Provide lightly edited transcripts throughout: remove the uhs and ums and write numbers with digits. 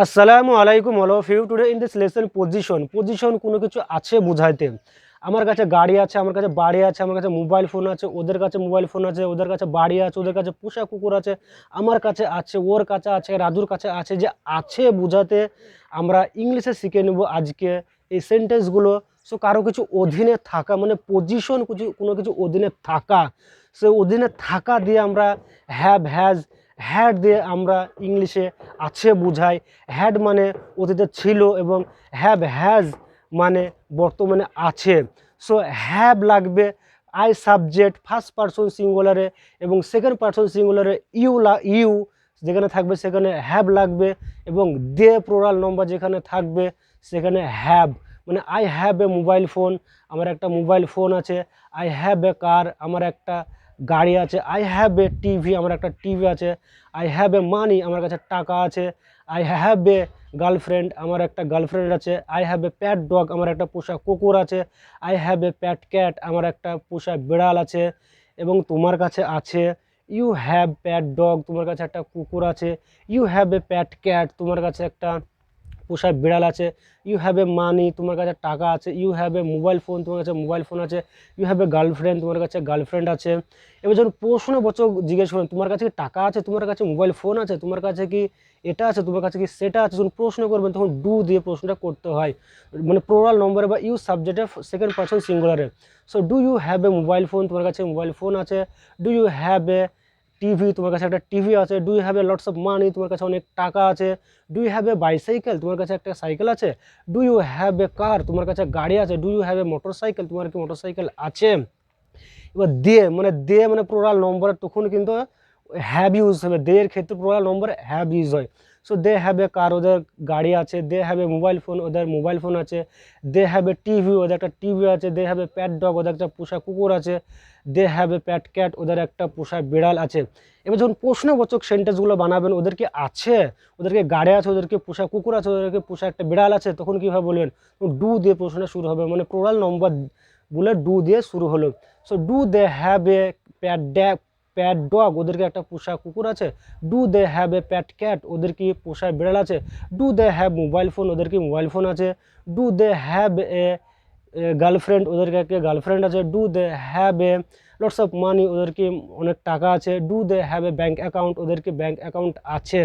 আসসালামু আলাইকুম all of you. Today in this lesson possession কোনো কিছু আছে বুঝাইতে। আমার কাছে গাড়ি আছে, আমার কাছে বাড়ি আছে, আমার কাছে মোবাইল ফোন আছে, ওদের কাছে মোবাইল ফোন আছে, ওদের কাছে বাড়ি আছে, ওদের কাছে পোষা কুকুর আছে, আমার কাছে আছে, ওর কাছে আছে, রাজুর কাছে আছে। যে আছে বুঝাতে আমরা ইংলিশে শিখে নেব আজকে এই সেন্টেন্সগুলো। সো কারো কিছু অধীনে থাকা মানে পজিশন, কোনো কিছু অধীনে থাকা, সে অধীনে থাকা দিয়ে আমরা হ্যাভ, হ্যাজ, হ্যাড দিয়ে আমরা ইংলিশে আছে বুঝাই। হ্যাড মানে অতীতে ছিল এবং হ্যাজ মানে বর্তমানে আছে। সো হ্যাভ লাগবে আই সাবজেক্ট ফার্স্ট পারসন সিঙ্গুলারে এবং সেকেন্ড পারসন সিঙ্গুলারে ইউ যেখানে থাকবে সেখানে হ্যাভ লাগবে এবং দে প্লোরাল নম্বর যেখানে থাকবে সেখানে হ্যাভ। মানে I have a mobile phone, আমার একটা মোবাইল ফোন আছে। আই হ্যাভ এ কার, আমার একটা গাড়ি আছে। আই হ্যাভ এ টিভি, আমার একটা টিভি আছে। আই হ্যাভ এ মানি, আমার কাছে টাকা আছে। আই হ্যাভ এ গার্লফ্রেন্ড, আমার একটা গার্লফ্রেন্ড আছে। I have a pet dog, আমার একটা পোষা কুকুর আছে। I have a pet cat, আমার একটা পোষা বিড়াল আছে। এবং তোমার কাছে আছে ইউ হ্যাভ প্যাট ডগ, তোমার কাছে একটা কুকুর আছে। You have a pet cat, তোমার কাছে একটা পোষা বিড়াল আছে। ইউ হ্যাভ এ মানি, তোমার কাছে টাকা আছে। You have a mobile phone, তোমার কাছে মোবাইল ফোন আছে। ইউ হ্যাভ এ গার্লফ্রেন্ড, তোমার কাছে গার্লফ্রেন্ড আছে। এবার যখন প্রশ্নবোচক জিজ্ঞেস করেন তোমার কাছে কি টাকা আছে, তোমার কাছে মোবাইল ফোন আছে, তোমার কাছে কি এটা আছে, তোমার কাছে কি সেটা আছে, যখন প্রশ্ন করবেন তখন ডু দিয়ে প্রশ্নটা করতে হয়, মানে প্লোরাল নম্বরে বা ইউ সাবজেক্টে সেকেন্ড পারসন সিঙ্গুলারে। So do you have a mobile phone, তোমার কাছে মোবাইল ফোন আছে। Do you have a TV, তোমার কাছে একটা টিভি আছে। Do you have a lots of money, তোমার কাছে অনেক টাকা আছে। Do you have a bicycle, তোমার কাছে একটা সাইকেল আছে। Do you have a car, তোমার কাছে গাড়ি আছে। Do you have a motor cycle, তোমার কি মোটর সাইকেল আছে। এবার দে মানে প্লোরাল নম্বর, তখন কিন্তু হ্যাভ ইউজ হবে। দে এর ক্ষেত্রে প্লোরাল নম্বর হ্যাভ ইউজ হয়। So they have a car, ওদের গাড়ি আছে। They have a mobile phone, ওদের মোবাইল ফোন আছে। দে হ্যাভ এ টিভি, ওদের একটা টিভি আছে। They have a pet dog, ওদের একটা পোষা কুকুর আছে। They have a pet cat, ওদের একটা পোষা বিড়াল আছে। এবার যখন প্রশ্নবোচক সেন্টেন্সগুলো বানাবেন, ওদেরকে আছে, ওদেরকে গাড়ি আছে, ওদেরকে পোষা কুকুর আছে, ওদেরকে পোষা একটা বিড়াল আছে, তখন কীভাবে বলবেন? ডু দিয়ে প্রশ্নটা শুরু হবে, মানে প্লোরাল নম্বর বলে ডু দিয়ে শুরু হলো। So do they have a pet dog, ওদেরকে একটা পোষা কুকুর আছে। Do they have a pet cat, ওদের কি পোষা বিড়াল আছে। Do they have mobile phone, ওদের কি মোবাইল ফোন আছে। Do they have a girlfriend, ওদেরকে একটা গার্লফ্রেন্ড আছে। Do they have a lots of money, ওদের কি অনেক টাকা আছে। Do they have a bank account, ওদের কি ব্যাঙ্ক অ্যাকাউন্ট আছে।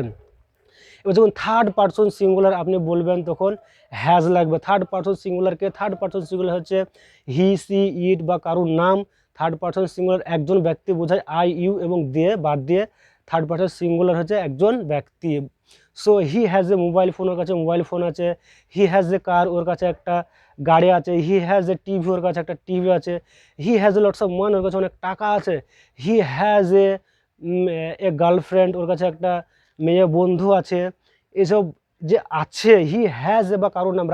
এবার যখন থার্ড পারসন সিঙ্গুলার আপনি বলবেন তখন হ্যাজ লাগবে। থার্ড পারসন সিঙ্গুলার হচ্ছে হি, সি, ইট বা কারুর নাম। থার্ড পারসন সিঙ্গুলার একজন ব্যক্তি বোঝায়। আই, ইউ এবং দিয়ে বাদ দিয়ে থার্ড পারসন সিঙ্গুলার হচ্ছে একজন ব্যক্তি। So he has a mobile phone, ওর কাছে মোবাইল ফোন আছে। হি হ্যাজ এ কার, ওর কাছে একটা গাড়ি আছে। হি হ্যাজ এ টিভি, ওর কাছে একটা টিভি আছে। He has a lots of money, ওর কাছে অনেক টাকা আছে। হি হ্যাজ এ গার্লফ্রেন্ড, ওর কাছে একটা মেয়ে বন্ধু আছে। এসব যে আছে, হি হ্যাজ এ বা কারোর নাম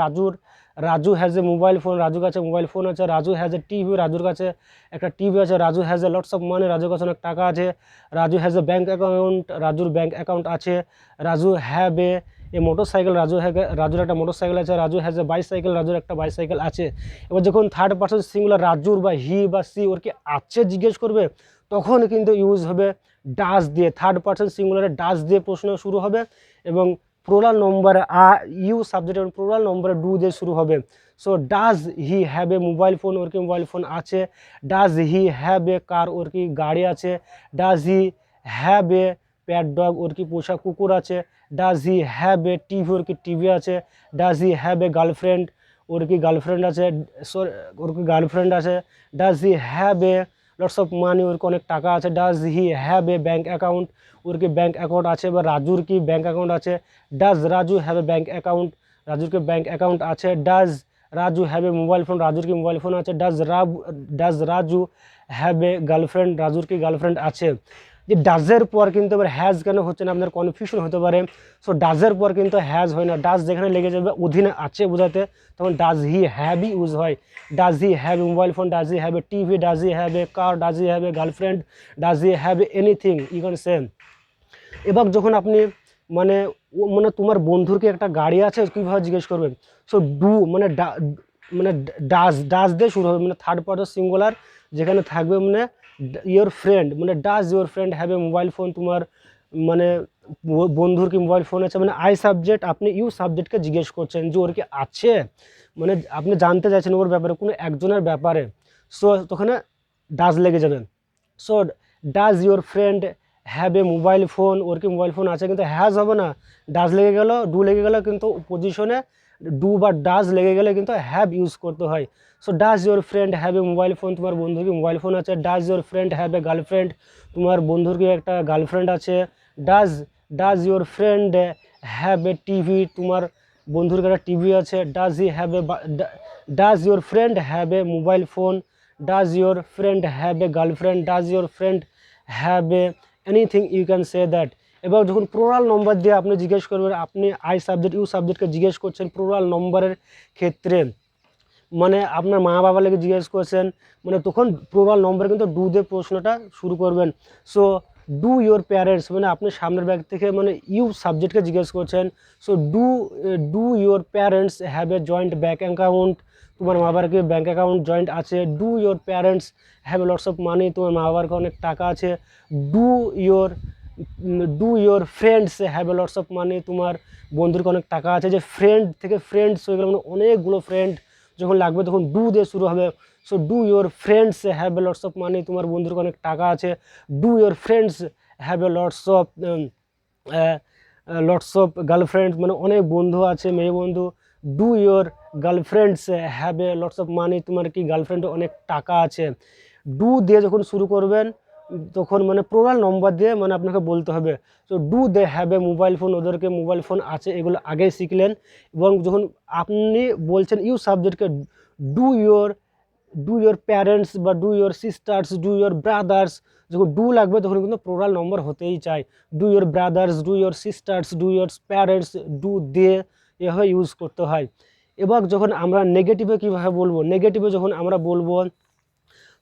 Raju has a mobile phone, রাজুর কাছে মোবাইল ফোন আছে। রাজু হ্যাজ এ টিভি, রাজুর কাছে একটা টিভি আছে। Raju has a lots of মানি, রাজুর কাছে অনেক টাকা আছে। Raju has a bank account, রাজুর ব্যাঙ্ক অ্যাকাউন্ট আছে। Raju have a motor cycle, রাজুর একটা মোটর সাইকেল আছে। রাজু হ্যাজ এ বাইসাইকেল, রাজুর একটা বাইসাইকেল আছে। এবার যখন থার্ড পারসন সিঙ্গুলার রাজুর বা হি বা সি ওর কি আছে জিজ্ঞেস করবে, তখন কিন্তু ইউজ হবে ডাজ দিয়ে। থার্ড পারসন সিঙ্গুলারে ডাজ দিয়ে প্রশ্ন শুরু হবে এবং প্লুরাল নম্বরে ইউ সাবজেক্ট এবং প্লুরাল নম্বরে ডু দিয়ে শুরু হবে। So does he have a mobile phone, ওর কি মোবাইল ফোন আছে। Does he have a car, ওর কি গাড়ি আছে। Does he have a pet dog, ওর কি পোষা কুকুর আছে। Does he have a TV, ওর কি টিভি আছে। Does he have a girlfriend, ওর কি গার্লফ্রেন্ড আছে। ওর কি গার্লফ্রেন্ড আছে। Does he have a lots of money, ওর কি অনেক টাকা আছে। Does he have a bank account, ওর কি ব্যাঙ্ক অ্যাকাউন্ট আছে বা রাজুর কি ব্যাঙ্ক অ্যাকাউন্ট আছে। Does Raju have a bank account, রাজুর কি ব্যাঙ্ক অ্যাকাউন্ট আছে। Does Raju have a mobile phone, রাজুর কি মোবাইল ফোন আছে। Does Raju have a girlfriend, রাজুর কি গার্লফ্রেন্ড আছে। যে ডাজের পর কিন্তু এবার হ্যাজ কেন হচ্ছে না, আপনার কনফিউশন হতে পারে। সো ডাজের পর কিন্তু হ্যাজ হয় না। ডাজ যেখানে লেগে যাবে অধীনে আছে বোঝাতে, তখন ডাজ হি হ্যাভ ই ইউজ হয়। Does he have a mobile phone, does he have a TV, does he have a car, does he have a girlfriend, does he have anything, you can say. এবার যখন আপনি মানে তোমার বন্ধুর কি একটা গাড়ি আছে কীভাবে জিজ্ঞেস করবেন। সো ডু মানে ডাজ দিয়ে শুরু হবে, মানে থার্ড পারসন সিঙ্গুলার যেখানে থাকবে মানে ইয়োর ফ্রেন্ড, মানে does your friend have a mobile phone, তোমার মানে বন্ধুর কি মোবাইল ফোন আছে, মানে আই সাবজেক্ট আপনি ইউ সাবজেক্টকে জিজ্ঞেস করছেন যে ওর কি আছে, মানে আপনি জানতে চাইছেন ওর ব্যাপারে, কোনো একজনের ব্যাপারে। সো তখন ডাজ লেগে যাবে। So does your friend have a mobile phone, ওর কি মোবাইল ফোন আছে, কিন্তু হ্যাজ হবে না, ডাজ লেগে গেল, ডু লেগে গেল, কিন্তু পজিশনে ডু বা ডাজ লেগে গেলে কিন্তু হ্যাভ ইউজ করতে হয়। So does your friend have a mobile phone, তোমার বন্ধুর কি মোবাইল ফোন আছে। Does your friend have a girlfriend, তোমার বন্ধুর কি একটা গার্লফ্রেন্ড আছে। Does does your friend have a TV, তোমার বন্ধুর একটা টিভি আছে। Does he have a does your friend have a mobile phone. Does your friend have a girlfriend, does your friend have a anything, you can say that. এবার যখন plural নম্বর দিয়ে আপনি জিজ্ঞেস করবেন, আপনি আই সাবজেক্ট ইউ সাবজেক্টকে জিজ্ঞেস করছেন plural নম্বরের ক্ষেত্রে, মানে আপনার মা বাবা লেগে জিজ্ঞেস করছেন, মানে তখন প্লুরাল নম্বরে কিন্তু ডু দিয়ে প্রশ্নটা শুরু করবেন। সো ডু ইউর প্যারেন্টস, মানে আপনি সামনের ব্যাগ থেকে মানে ইউ সাবজেক্টকে জিজ্ঞেস করছেন। So do your parents have a joint bank account, তোমার মা বাবার কি ব্যাঙ্ক অ্যাকাউন্ট জয়েন্ট আছে। Do your parents have lots of money, তোমার মা বাবার অনেক টাকা আছে। Do your do your friends have lots of money, তোমার বন্ধুর অনেক টাকা আছে। যে ফ্রেন্ড থেকে ফ্রেন্ডস হয়ে গেল, মানে অনেকগুলো ফ্রেন্ড যখন লাগবে তখন ডু দিয়ে শুরু হবে। So do your friends have a lots of money, তোমার বন্ধুর অনেক টাকা আছে। Do your friends have a lots of girlfriend, মানে অনেক বন্ধু আছে মেয়ে বন্ধু। Do your girlfriends have a lots of money, তোমার কি গার্লফ্রেন্ডের অনেক টাকা আছে। ডু দিয়ে যখন শুরু করবেন তখন মানে প্লুরাল নম্বর দিয়ে মানে আপনাকে বলতে হবে। তো do they have a mobile phone, ওদেরকে মোবাইল ফোন আছে, এগুলো আগেই শিখলেন। এবং যখন আপনি বলছেন ইউ সাবজেক্টকে, do your do your parents বা do your sisters, do your brothers, যখন ডু লাগবে তখন কিন্তু প্লুরাল নম্বর হতেই চায়। Do your brothers, do your sisters, do your parents, do they, এভাবে ইউজ করতে হয়। এবার যখন আমরা নেগেটিভে কীভাবে বলবো, নেগেটিভে যখন আমরা বলবো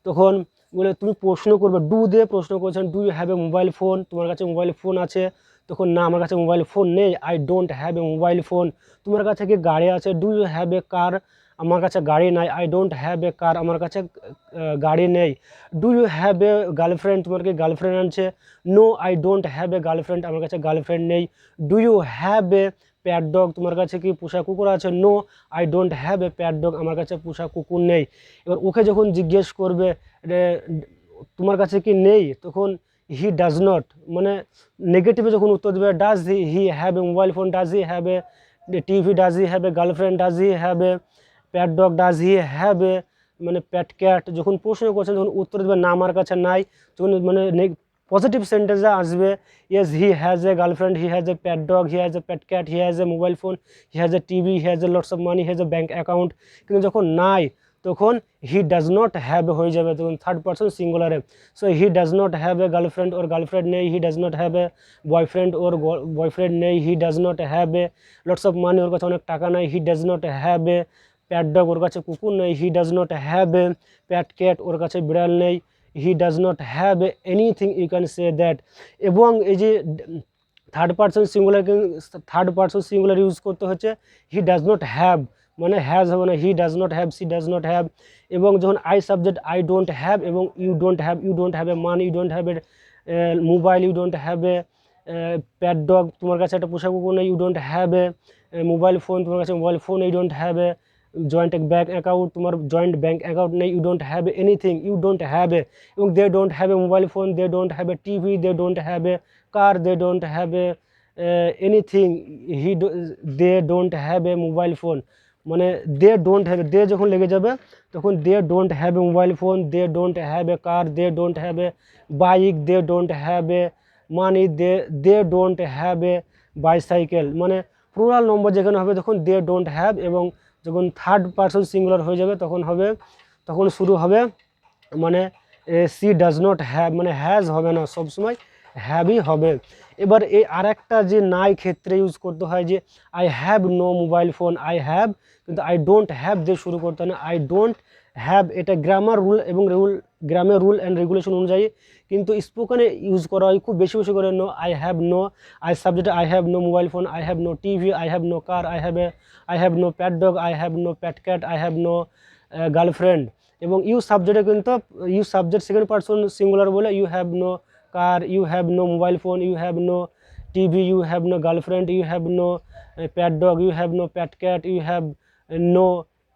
তখন বলে তুমি প্রশ্ন করবে, ডু দিয়ে প্রশ্ন করছেন, do you have a mobile phone, তোমার কাছে মোবাইল ফোন আছে। তখন না, আমার কাছে মোবাইল ফোন নেই, I don't have a mobile phone. তোমার কাছে কি গাড়ি আছে, do you have a car, আমার কাছে গাড়ি নাই, I don't have a car, আমার কাছে গাড়ি নেই। Do you have a girlfriend, তোমার কি গার্লফ্রেন্ড আছে। No, I don't have a girlfriend, আমার কাছে গার্লফ্রেন্ড নেই। Do you have a pet dog, তোমার কাছে কি পোষা কুকুর আছে। No, I don't have a pet dog, আমার কাছে পোষা কুকুর নেই। এবার ওকে যখন জিজ্ঞেস করবে তোমার কাছে কি নেই, তখন হি ডাজ নট, মানে নেগেটিভে যখন উত্তর দেবে, does he have a mobile phone, does he have a TV, does he have a girlfriend, does he have a pet dog, does he have a মানে প্যাট ক্যাট। যখন প্রশ্ন করছেন যখন উত্তর দেবে না আমার কাছে নাই, তখন মানে পজিটিভ সেন্টেন্সে আসবে yes he has A girlfriend, he has A pet dog, he has A pet cat, he has a mobile phone, he has A TV, he has a lots of money, he has A bank account. কিন্তু যখন নাই তখন হি does not have হয়ে যাবে, তখন third person সিঙ্গুলারে। So he does not have a girlfriend, ওর girlfriend নেই। He does not have a boyfriend, ওর বয়ফ্রেন্ড নেই। He does not have a lots of money, ওর কাছে অনেক টাকা নাই। He does not have a pet dog, ওর কাছে কুকুর নেই। He does not have a pet cat, ওর কাছে বিড়াল নেই। He does not have a anything, you can say that. এবং এই যে থার্ড পারসন সিঙ্গুলার ইউজ করতে হচ্ছে হি ডাজ নট হ্যাভ, মানে হ্যাজ হবে না, he does not have, she does not have. এবং যখন I subject I don't have এবং you don't have a money, you don't have a mobile, you don't have a pet dog, তোমার কাছে একটা পোষা কুকুর নেই। You don't have a mobile phone, তোমার কাছে mobile phone, you don't have A joint bank account, তোমার joint bank account নেই। You don't have anything, you don't have a. এবং they don't have a mobile phone, they don't have a TV, they don't have a car, they don't have a anything, they don't have a mobile phone. মানে they don't have, they যখন লেগে যাবে তখন they don't have a mobile phone, they don't have a car, they don't have a bike, they don't have a money, they don't have a bicycle. মানে plural number যেখানে হবে তখন they don't have, এবং যখন third person singular হয়ে যাবে তখন শুরু হবে মানে সি ডাজ নট হ্যাভ, মানে হ্যাজ হবে না, সবসময় হ্যাভই হবে। এবার এই আরেকটা যে নাই ক্ষেত্রে ইউজ করতে হয় যে I have no mobile phone, I have, কিন্তু আই ডোন্ট হ্যাভ দিয়ে শুরু করতে হয় না, আই ডোন্ট হ্যাভ। এটা গ্রামার রুল এবং গ্রামের রুল অ্যান্ড রেগুলেশন অনুযায়ী, কিন্তু স্পোকেনে ইউজ করা হয় খুব বেশি বেশি করে no, I have no, I subject I have no mobile phone, I have no TV, I have no car, I have no pet dog, I have no pet cat, I have no girlfriend. এবং you সাবজেক্টে কিন্তু you subject second person singular বলে you have no car, you have no mobile phone, you have no TV, you have no girlfriend, you have no pet dog, you have no pet cat, you have no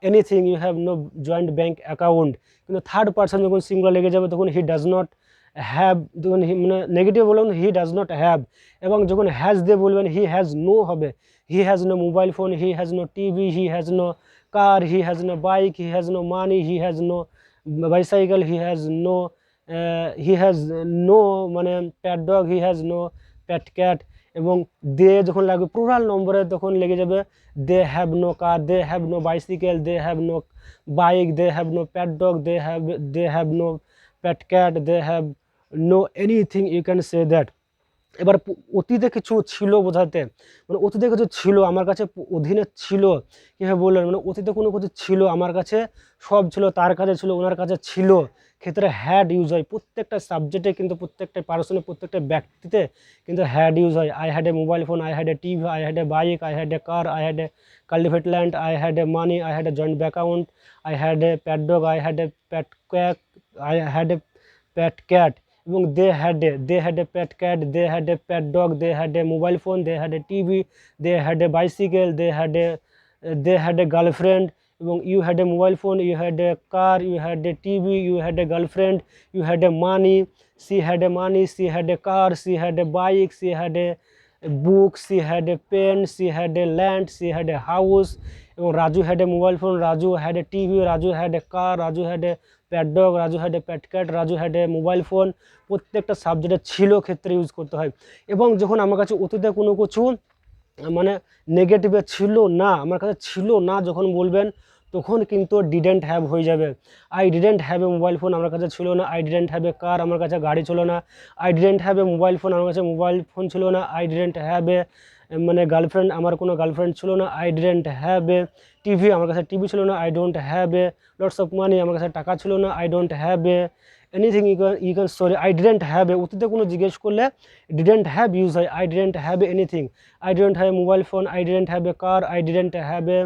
anything, you have no joint bank account। কিন্তু third person যখন singular লেগে যাবে তখন হি does not have, যখন মানে negative বলবেন হি does not have, এবং যখন হ্যাজ দিয়ে বলবেন হি হ্যাজ নো হবে। He has no mobile phone, he has no TV, he has no car, he has no bike, he has no money, he has no bicycle, he has no মানে pet dog, he has no pet cat. এবং they যখন লাগবে plural নম্বরে তখন লেগে যাবে they have no car, they have no bicycle, they have no bike, they have no pet dog, they have no pet cat, they have no anything, you can say that. এবার অতীতে কিছু ছিল বোঝাতে, মানে অতীতে কিছু ছিল আমার কাছে, অধীনে ছিল কীভাবে বললেন, মানে অতীতে কোনো কিছু ছিল আমার কাছে, সব ছিল, তার কাছে ছিল, ওনার কাছে ছিল, ক্ষেত্রে হ্যাড ইউজ হয়। প্রত্যেকটা সাবজেক্টে কিন্তু প্রত্যেকটা পার্সনে প্রত্যেকটা ব্যক্তিতে কিন্তু হ্যাড ইউজ হয়। I had a mobile phone, I had a TV, I had a bike, I had a car, I had a cultivate land, I had a money, I had a joint account, I had a pet dog, I had a pet cat, I had a pet cat. এবং they had a pet cat, they had a pet dog, they had a mobile phone, they had a TV, they had a bicycle, they had a girlfriend. এবং you had a mobile phone, you had a car, you had a TV, you had a girlfriend, you had a money, she had a money, she had a car, she had a bike, she had a book, she had a pen, she had a land, she had a house. এবং Raju had a mobile phone, Raju had a TV, Raju had a car, Raju had a pet dog, Raju had a pet cat, Raju had a mobile phone. প্রত্যেকটা সাবজেক্টে ছিল ক্ষেত্রে use করতে হয়। এবং যখন আমার কাছে অতীতে কোনো কিছু মানে নেগেটিভে ছিল না, আমার কাছে ছিল না যখন বলবেন তখন কিন্তু ডিডেন্ট হ্যাভ হয়ে যাবে। I didn't have a mobile phone, আমার কাছে ছিল না। I didn't have a car, আমার কাছে গাড়ি ছিল না। I didn't have a mobile phone, আমার কাছে মোবাইল ফোন ছিল না। আই ডিডেন্ট হ্যাভ এ মানে গার্লফ্রেন্ড, আমার কোনো গার্লফ্রেন্ড ছিল না। I didn't have a TV, আমার কাছে টিভি ছিল না। I don't have a lots of money, আমার কাছে টাকা ছিল না। I don't have a anything, you can sorry. I didn't have a অতীতে কোনো জিজ্ঞেস করলে ডিডেন্ট হ্যাভ ইউজ হয়। I didn't have a anything, I didn't have a mobile phone, I didn't have a car, I didn't have a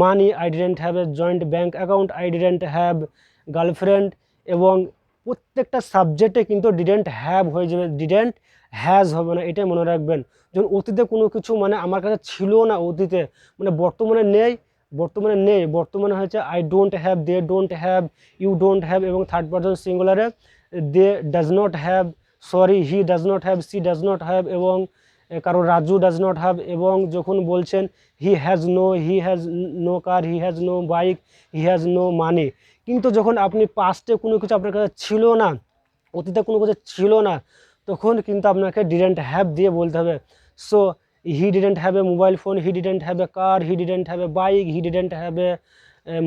money, I didn't have A joint bank account, I didn't have girlfriend. এবং প্রত্যেকটা সাবজেক্টে কিন্তু didn't have হয়ে যাবে, didn't has হবে না, এটাই মনে রাখবেন। যখন অতীতে কোনো কিছু মানে আমার কাছে ছিল না, অতীতে মানে বর্তমানে নেই, বর্তমানে হয়েছে I don't have, they don't have, you don't have. এবং থার্ড পারসন সিঙ্গুলারে they does not have, sorry he does not have, she does not have, এবং কারো রাজু ডাজ নট হ্যাভ। এবং যখন বলছেন he has no car, he has no bike, he has no money. কিন্তু যখন আপনি পাস্টে কোনো কিছু আপনার কাছে ছিল না, অতীতে কোনো কিছু ছিল না, তখন কিন্তু আপনাকে ডিডেন্ট হ্যাভ দিয়ে বলতে হবে। So he didn't have a mobile phone, he didn't have a car, he didn't have a bike, he didn't have a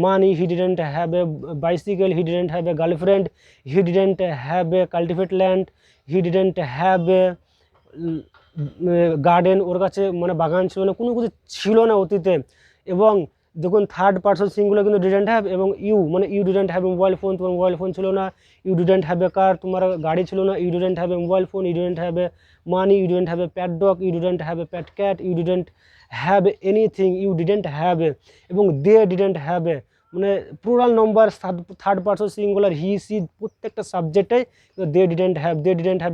money, he didn't have a bicycle, he didn't have a girlfriend, he didn't have a cultivate land, he didn't have a garden, ওর কাছে মানে বাগান ছিল না, কোনো কিছু ছিল না অতীতে। এবং দেখুন থার্ড পারসন সিঙ্গুলার কিন্তু ডিডেন্ট হ্যাভ। এবং ইউ মানে you didn't have a mobile phone, তোমার মোবাইল ফোন ছিল না। You didn't have a car, তোমার গাড়ি ছিল না। You didn't have a mobile phone, you didn't have a money, you didn't have a pet dog, you didn't have a pet cat, you didn't have anything, you didn't have a. এবং they didn't have a মানে plural number, third person singular he she প্রত্যেকটা সাবজেক্টে they didn't have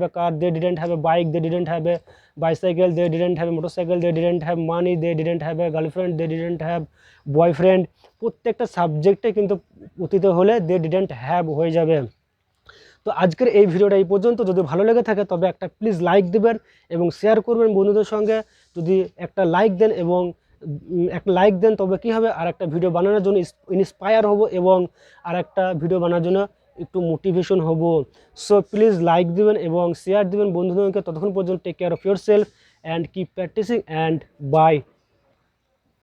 a car, they didn't have a bike, they didn't have a bicycle, they didn't have a motorcycle, they didn't have money, they didn't have a girlfriend, they didn't have boyfriend। প্রত্যেকটা সাবজেক্টে কিন্তু অতীতে হলে they didn't have হয়ে যাবে। তো আজকের এই ভিডিওটা এই পর্যন্ত। যদি ভালো লেগে থাকে তবে একটা প্লিজ লাইক দেবেন এবং শেয়ার করবেন বন্ধুদের সঙ্গে। যদি একটা লাইক দেন এবং একটা লাইক দেন তবে কী হবে, আর একটা ভিডিও বানানোর জন্য ইন্সপায়ার হব এবং আর একটা ভিডিও বানানোর জন্য একটু মোটিভেশন হব। সো প্লিজ লাইক দিবেন এবং শেয়ার দিবেন বন্ধুদেরকে। ততক্ষণ পর্যন্ত take care of yourself and keep practising and by.